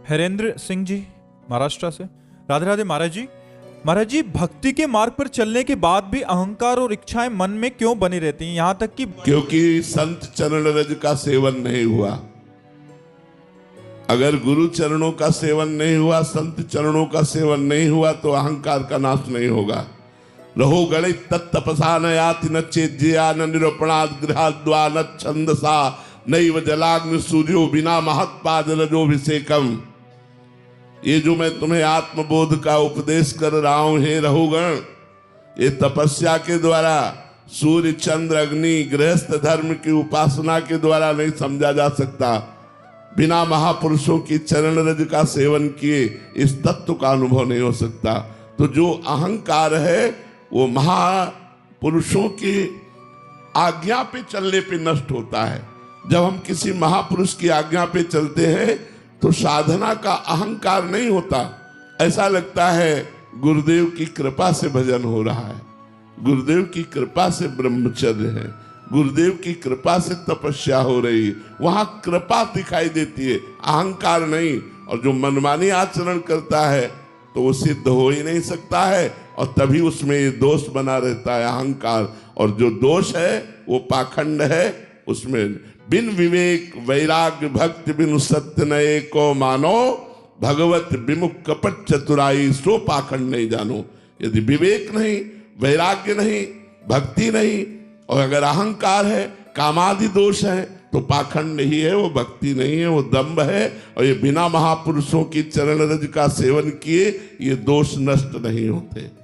हरेंद्र सिंह जी, महाराष्ट्र से। राधे राधे महाराज जी। महाराज जी, भक्ति के मार्ग पर चलने के बाद भी अहंकार और इच्छाएं मन में क्यों बनी रहती हैं, यहाँ तक कि क्योंकि संत चरण रज का सेवन नहीं हुआ। अगर गुरु चरणों का सेवन नहीं हुआ, संत चरणों का सेवन नहीं हुआ, तो अहंकार का नाश नहीं होगा। रहो गणित तत्तपसा न याति न चेज्या न निरूपणाद गृहाद्वा न छंदसा नैव जलाग्नि सूर्यो बिना महत्पाद रजोभिषेकम। ये जो मैं तुम्हें आत्मबोध का उपदेश कर रहा हूं, हे रहुगण, ये तपस्या के द्वारा, सूर्य चंद्र अग्नि गृहस्थ धर्म की उपासना के द्वारा नहीं समझा जा सकता। बिना महापुरुषों की चरण रज का सेवन किए इस तत्व का अनुभव नहीं हो सकता। तो जो अहंकार है वो महापुरुषों की आज्ञा पे चलने पे नष्ट होता है। जब हम किसी महापुरुष की आज्ञा पे चलते हैं तो साधना का अहंकार नहीं होता। ऐसा लगता है गुरुदेव की कृपा से भजन हो रहा है, गुरुदेव की कृपा से ब्रह्मचर्य है, गुरुदेव की कृपा से तपस्या हो रही। वहां कृपा दिखाई देती है, अहंकार नहीं। और जो मनमानी आचरण करता है तो वो सिद्ध हो ही नहीं सकता है, और तभी उसमें ये दोष बना रहता है, अहंकार। और जो दोष है वो पाखंड है। उसमें बिन विवेक वैराग्य भक्ति बिनु सत्य नए को मानो, भगवत विमुख कपट चतुराई सो पाखंड नहीं जानो। यदि विवेक नहीं, वैराग्य नहीं, भक्ति नहीं, और अगर अहंकार है, कामादि दोष है, तो पाखंड ही है, वो भक्ति नहीं है, वो दंभ है। और ये बिना महापुरुषों की चरण रज का सेवन किए ये दोष नष्ट नहीं होते।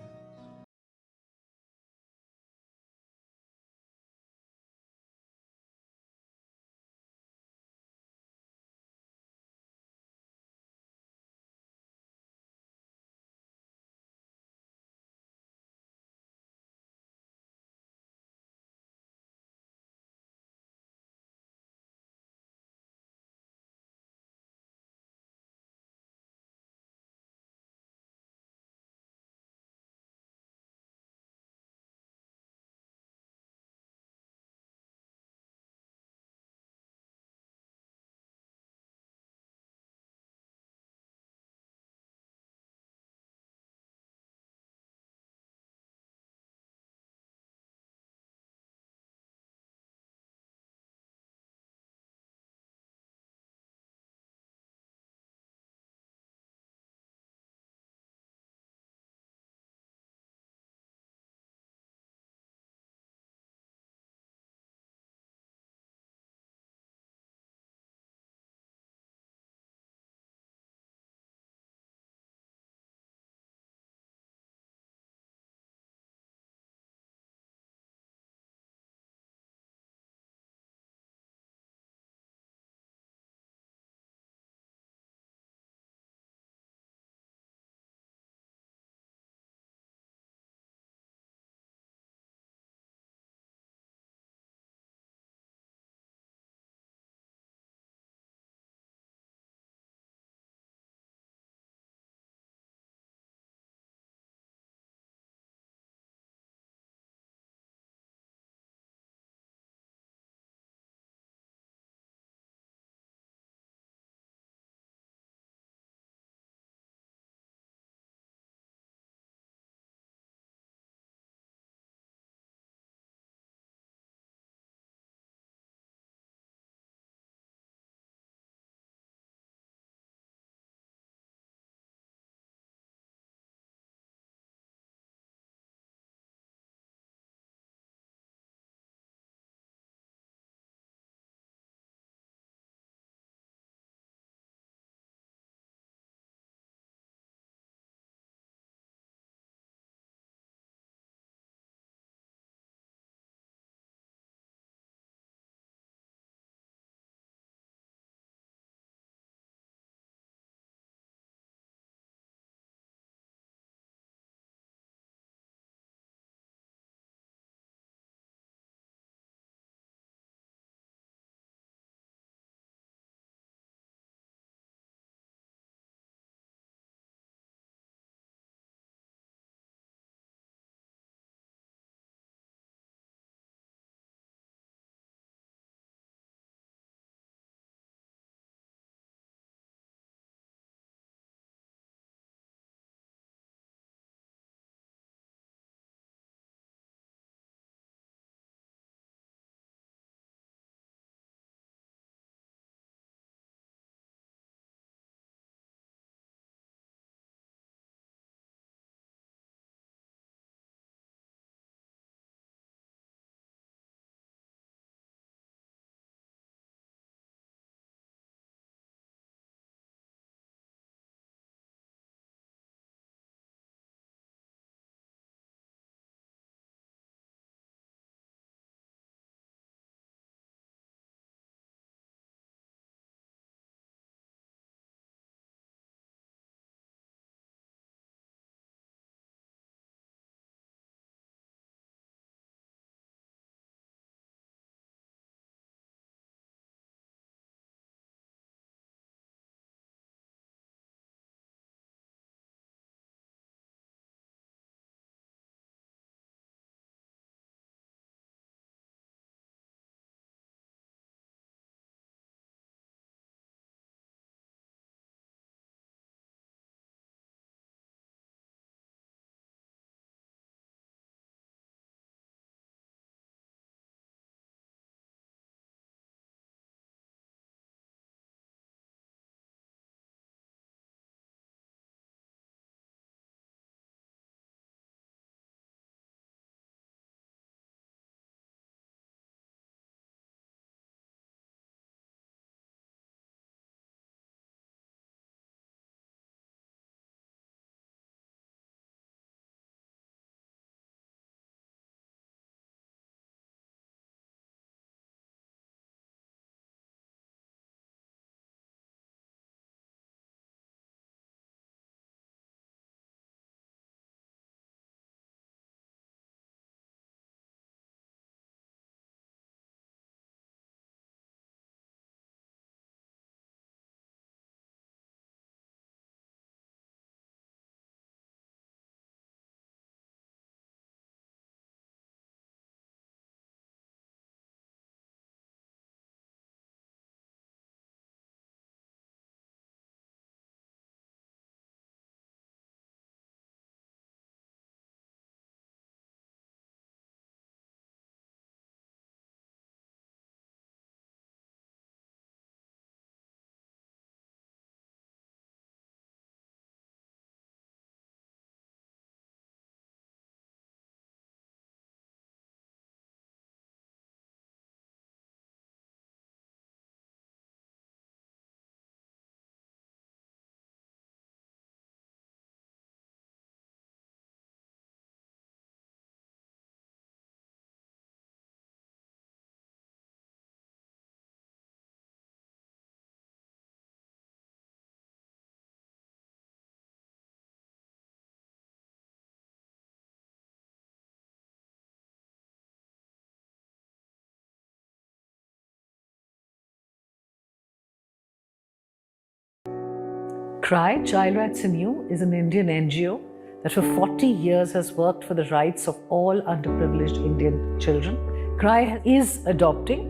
CRY, Child Rights in You, is an Indian NGO that for 40 years has worked for the rights of all underprivileged Indian children. CRY is adopting